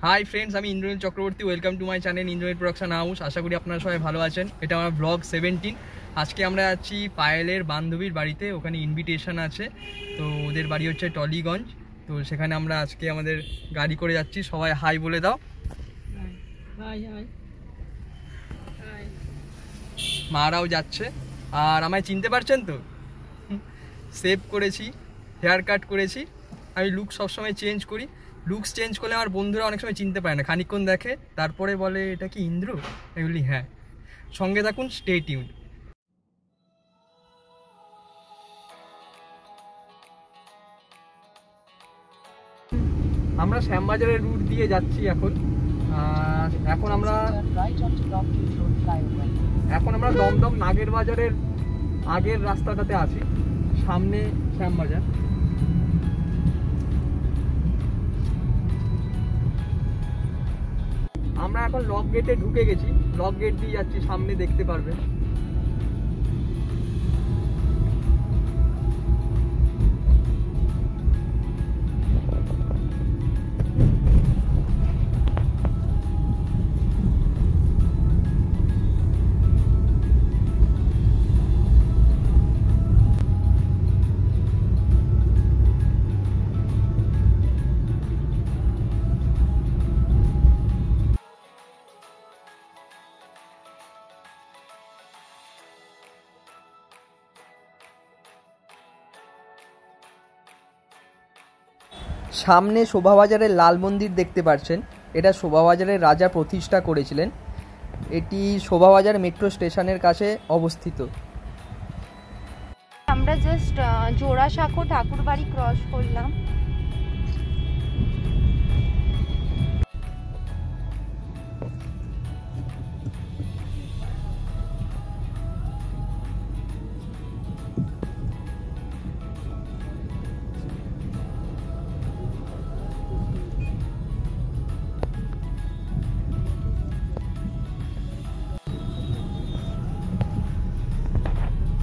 High friends, আমি Indranil Chakraborty. Welcome to my channel Indranil production house. আশা করি আপনারা সবাই ভালো আছেন। এটা আমার ব্লগ 17। আজকে আমরা আছি পায়েলের বান্ধবীর বাড়িতে, ওখানে ইনভিটেশন আছে। তো ওদের বাড়ি হচ্ছে টলিগঞ্জ। তো সেখানে আমরা আজকে আমাদের গাড়ি করে যাচ্ছি। সবাই হাই বলে দাও। High high high. মারাও যাচ্ছে। আর আমায় চিনতে পারছেন তো? সেভ করেছি, হেয়ার কাট করেছি। আমি লুক সবসময় চেঞ্জ করি। লুকস চেঞ্জ করলে আমার বন্ধুরা অনেক সময় চিনতে পারে না, খানিকক্ষণ দেখে তারপরে বলে এটা কি ইন্দ্র? এগুলি হ্যাঁ। সঙ্গে থাকুন, স্টে টিউনড। আমরা শ্যামবাজারের রুট দিয়ে যাচ্ছি এখন। এখন আমরা দমদম নাগের বাজারের আগের রাস্তাটাতে আছি, সামনে শ্যামবাজার। আমরা এখন লক গেটে ঢুকে গেছি, লক গেট দিয়ে যাচ্ছি, সামনে দেখতে পারবেন। সামনে শোভাবাজারের লাল মন্দির দেখতে পাচ্ছেন। এটা শোভাবাজারের রাজা প্রতিষ্ঠা করেছিলেন। এটি শোভাবাজার মেট্রো স্টেশনের কাছে অবস্থিত। আমরা জাস্ট জোড়াসাঁকো ঠাকুরবাড়ি ক্রস করলাম।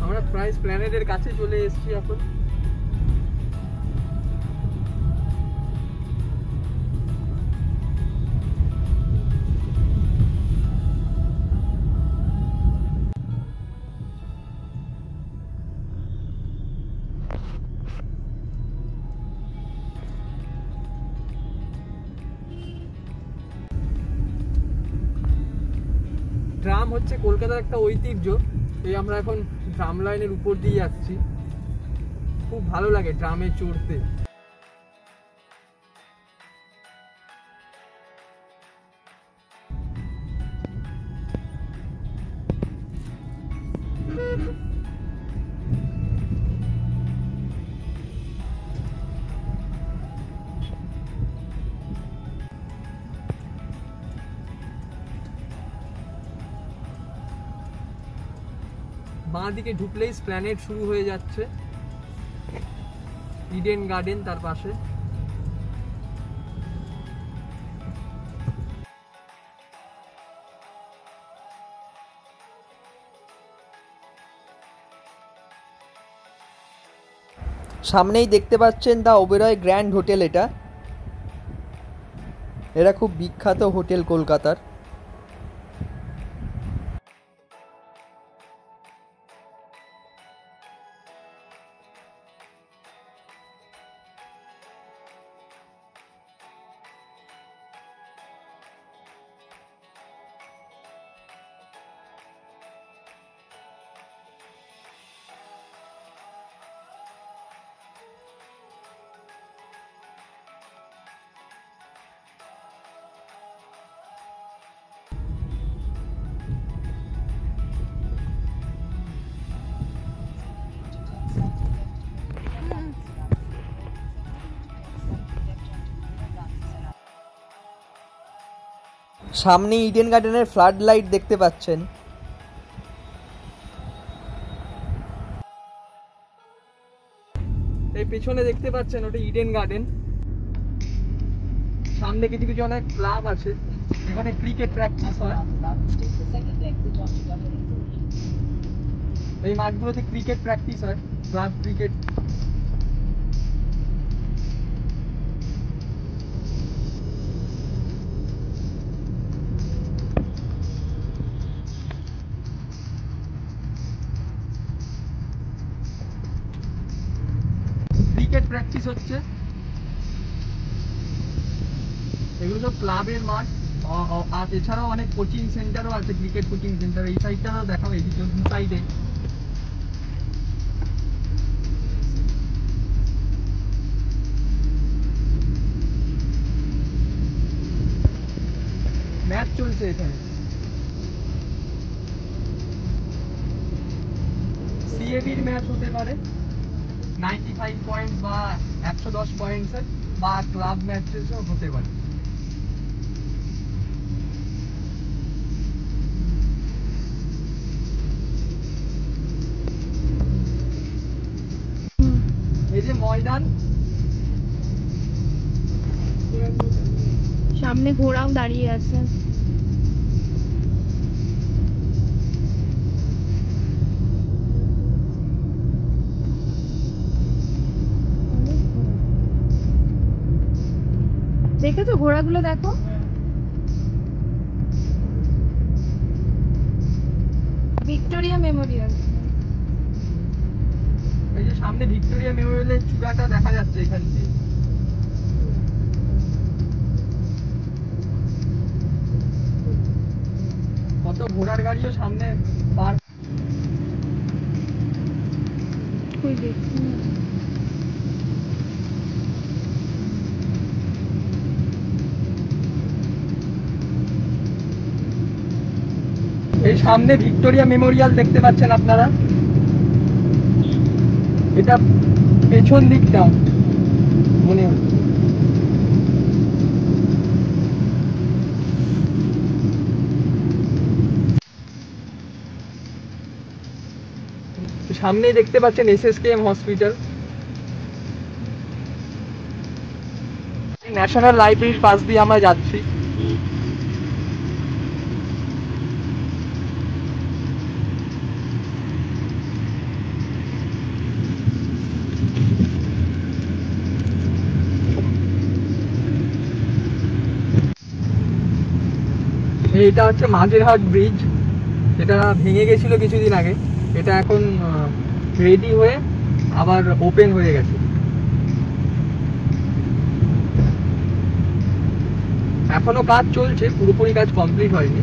আমরা প্রায় প্ল্যানেটের কাছে চলে এসেছি এখন। ট্রাম হচ্ছে কলকাতার একটা ঐতিহ্য। এই আমরা এখন ট্রাম লাইনের উপর দিয়ে যাচ্ছি। খুব ভালো লাগে ট্রামে চড়তে। বাঁ দিকে ঢুকলেই প্ল্যানেট শুরু হয়ে যাচ্ছে, ইডেন গার্ডেন তার পাশে। সামনেই দেখতে পাচ্ছেন দ্য ওবেরয় গ্র্যান্ড হোটেল। এটা খুব বিখ্যাত হোটেল কলকাতার। সামনে ইডেন গার্ডেনের ফ্লাড লাইট দেখতে পাচ্ছেন। এই পেছনে দেখতে পাচ্ছেন ওটা ইডেন গার্ডেন। সামনে কিছু কিছু অনেক ক্লাব আছে, এখানে ক্রিকেট প্র্যাকটিস হয়। এই মাঠগুলোতে ক্রিকেট প্র্যাকটিস হয়, ক্লাব ক্রিকেট। প্র্যাকটিস হচ্ছে। এগুলো সব ক্লাবের মাঠ, আর এছাড়াও অনেক কোচিং সেন্টারও আছে, ক্রিকেট কোচিং সেন্টার। এই সাইডটা দেখাও, এই দু সাইডে। ম্যাচ চলছে এখানে, সিএবির ম্যাচ হতে পারে, 95 পয়েন্ট বা 110 পয়েন্টসের, বা ক্লাব ম্যাচেসও হতে পারে। এই যে ময়দান, সামনে ঘোড়াও দাঁড়িয়ে আছে। দেখেছো ঘোড়াগুলো? দেখো, ভিক্টোরিয়া মেমোরিয়াল। এই যে সামনে ভিক্টোরিয়া মেমোরিয়ালের চূড়াটা দেখা যাচ্ছে এখান থেকে। কত ঘোড়ার গাড়িও সামনে পার। এই সামনে ভিক্টোরিয়া মেমোরিয়াল দেখতে পাচ্ছেন আপনারা, এটা পেছন দিকটা মনে হয়। সামনেই দেখতে পাচ্ছেন এসএসকেএম হসপিটাল। ন্যাশনাল লাইব্রেরির পাশ দিয়ে আমরা যাচ্ছি। এটা হচ্ছে মাঝেরহাট ব্রিজ, এটা ভেঙে গেছিল কিছুদিন আগে। এটা এখন রেডি হয়ে আবার ওপেন হয়ে গেছে। এখনো কাজ চলছে, পুরোপুরি কাজ কমপ্লিট হয়নি।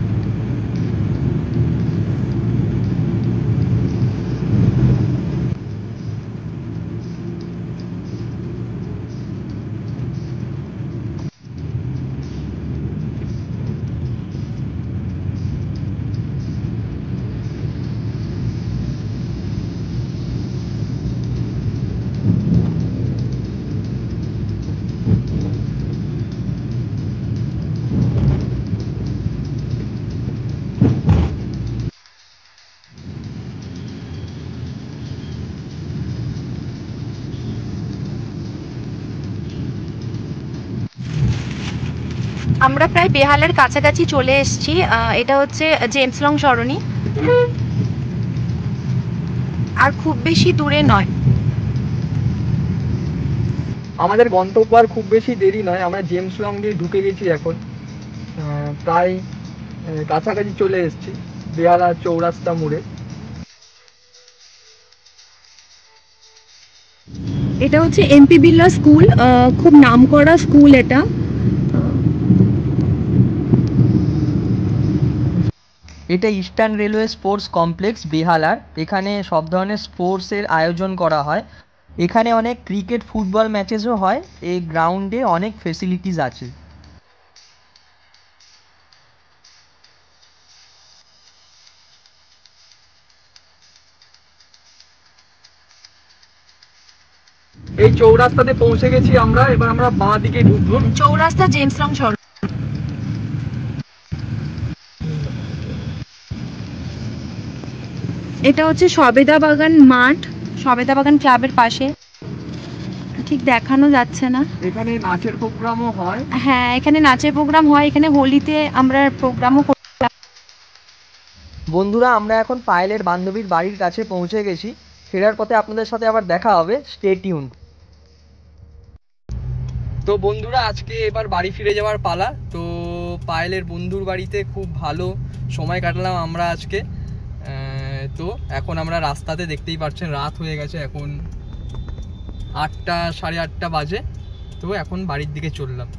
আমরা প্রায় বেহালার কাছাকাছি চলে এসেছি। এটা হচ্ছে জেমস লং সরণি, আর খুব বেশি দূরে নয়। আমাদের গন্তব্য আর খুব বেশি দেরি নয়, আমরা জেমস লং দিয়ে ঢুকে গেছি এখন। প্রায় কাছাকাছি চলে এসেছি বেহালা চৌরাস্তা মোড়ে। এটা হচ্ছে এমপি বিড়লা স্কুল, খুব নামকরা স্কুল এটা। এটা ইস্টার্ন রেলওয়ে স্পোর্টস কমপ্লেক্স বেহালার। এখানে সব ধরনের স্পোর্টসের আয়োজন করা হয়। এখানে অনেক ক্রিকেট ফুটবল ম্যাচেসও হয়। এই গ্রাউন্ডে অনেক ফেসিলিটিস আছে। এই চৌরাস্তাতে পৌঁছে গেছি আমরা, এবার আমরা বাঁ দিকে ঢুকবো। চৌরাস্তা জেমস লং সরণি। এটা হচ্ছে সবেদা বাগান মাঠ, সবেদা বাগান ক্লাবের পাশে। ঠিক দেখানো যাচ্ছে না। এখানে নাচের প্রোগ্রামও হয়। হ্যাঁ, এখানে নাচের প্রোগ্রাম হয়। এখানে হোলিতে আমরা প্রোগ্রামও করি। বন্ধুরা, আমরা এখন পায়েলের বান্ধবীর বাড়ির কাছে পৌঁছে গেছি। ফেরার পথে আপনাদের সাথে আবার দেখা হবে, স্টে টিউন। তো বন্ধুরা, আজকে এবার বাড়ি ফিরে যাওয়ার পালা। তো পায়েলের বন্ধুর বাড়িতে খুব ভালো সময় কাটালাম আমরা আজকে। তো এখন আমরা রাস্তাতে, দেখতেই পাচ্ছেন রাত হয়ে গেছে, এখন 8টা 8:30 বাজে। তো এখন বাড়ির দিকে চললাম।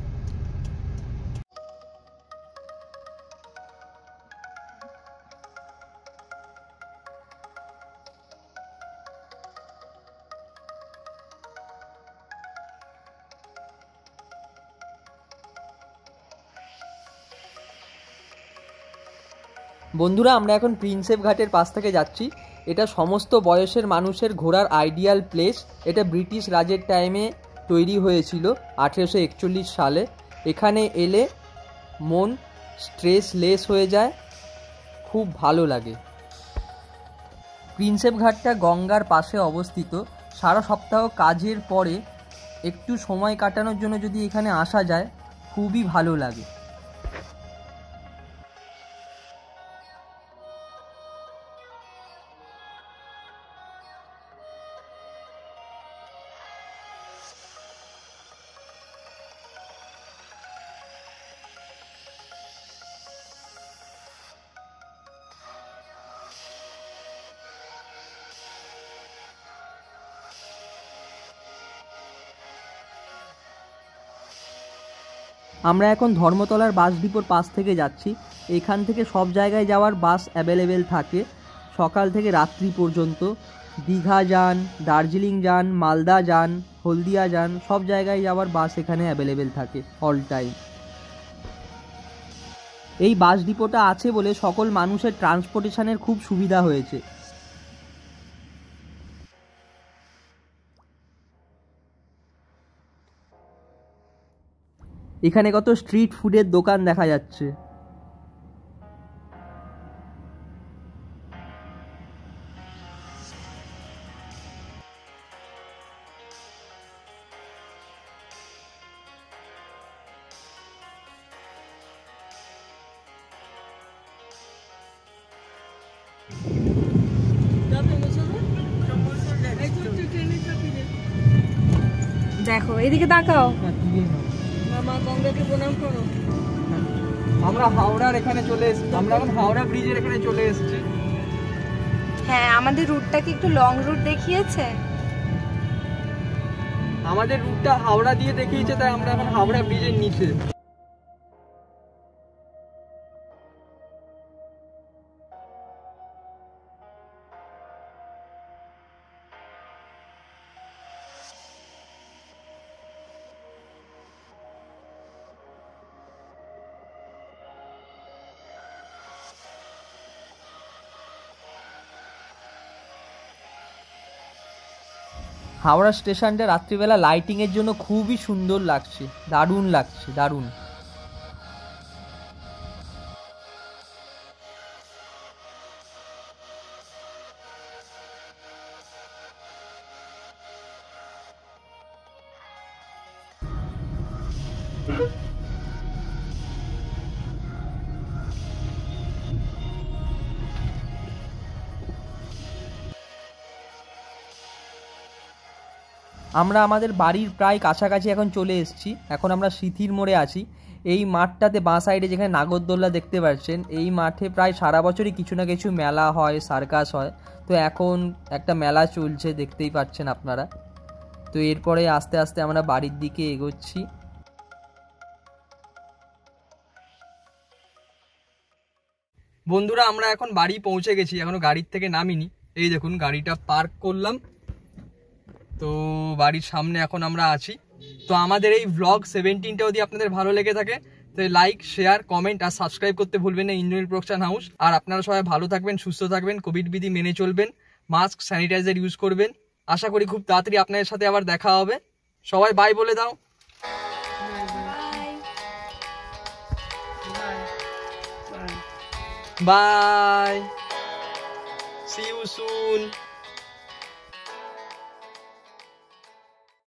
বন্ধুরা, আমরা এখন প্রিন্সেপ ঘাটের পাশ থেকে যাচ্ছি। এটা সমস্ত বয়সের মানুষের ঘোরার আইডিয়াল প্লেস। এটা ব্রিটিশ রাজের টাইমে তৈরি হয়েছিল 1841 সালে। এখানে এলে মন স্ট্রেসলেস হয়ে যায়, খুব ভালো লাগে। প্রিন্সেপ ঘাটটা গঙ্গার পাশে অবস্থিত। সারা সপ্তাহ কাজের পরে একটু সময় কাটানোর জন্য যদি এখানে আসা যায়, খুবই ভালো লাগে। আমরা এখন ধর্মতলার বাস ডিপোর পাশ থেকে যাচ্ছি। এখান থেকে সব জায়গায় যাওয়ার বাস অ্যাভেলেবেল থাকে সকাল থেকে রাত্রি পর্যন্ত। দীঘা যান, দার্জিলিং যান, মালদা যান, হলদিয়া যান, সব জায়গায় যাওয়ার বাস এখানে অ্যাভেলেবেল থাকে অল টাইম। এই বাস ডিপোটা আছে বলে সকল মানুষের ট্রান্সপোর্টেশনের খুব সুবিধা হয়েছে। এখানে কত স্ট্রিট ফুডের দোকান দেখা যাচ্ছে। দেখো এদিকে তাকাও। মা গঙ্গাকে প্রণাম করো। আমরা হাওড়ার এখানে চলে এসেছি। আমরা এখন হাওড়া ব্রিজের এখানে চলে এসেছি। হ্যাঁ, আমাদের রুটটা কি একটু লং রুট দেখিয়েছে? আমাদের রুটটা হাওড়া দিয়ে দেখিয়েছে, তাই আমরা এখন হাওড়া ব্রিজের নিচে। হাওড়া স্টেশনটা রাত্রিবেলা লাইটিংয়ের জন্য খুবই সুন্দর লাগছে, দারুণ লাগছে, দারুণ। আমরা আমাদের বাড়ির প্রায় কাছাকাছি এখন চলে এসেছি। এখন আমরা সিথির মোড়ে আছি। এই মাঠটাতে বাঁ সাইডে যেখানে নাগরদোল্লা দেখতে পাচ্ছেন, এই মাঠে প্রায় সারা বছরই কিছু না কিছু মেলা হয়, সার্কাস হয়। তো এখন একটা মেলা চলছে, দেখতেই পাচ্ছেন আপনারা। তো এরপরে আস্তে আস্তে আমরা বাড়ির দিকে এগোচ্ছি। বন্ধুরা, আমরা এখন বাড়ি পৌঁছে গেছি, এখনো গাড়ির থেকে নামিনি। এই দেখুন, গাড়িটা পার্ক করলাম। তো বাড়ির সামনে এখন আমরা আছি। তো আমাদের এই ব্লগ 17টা যদি আপনাদের ভালো লেগে থাকে, তো লাইক, শেয়ার, কমেন্ট আর সাবস্ক্রাইব করতে ভুলবেন না ইন্দ্রনীল প্রোডাকশন হাউস। আর আপনারা সবাই ভালো থাকবেন, সুস্থ থাকবেন, কোভিড বিধি মেনে চলবেন, মাস্ক, স্যানিটাইজার ইউজ করবেন। আশা করি খুব তাড়াতাড়ি আপনাদের সাথে আবার দেখা হবে। সবাই বাই বলে দাও। Bye, see you soon.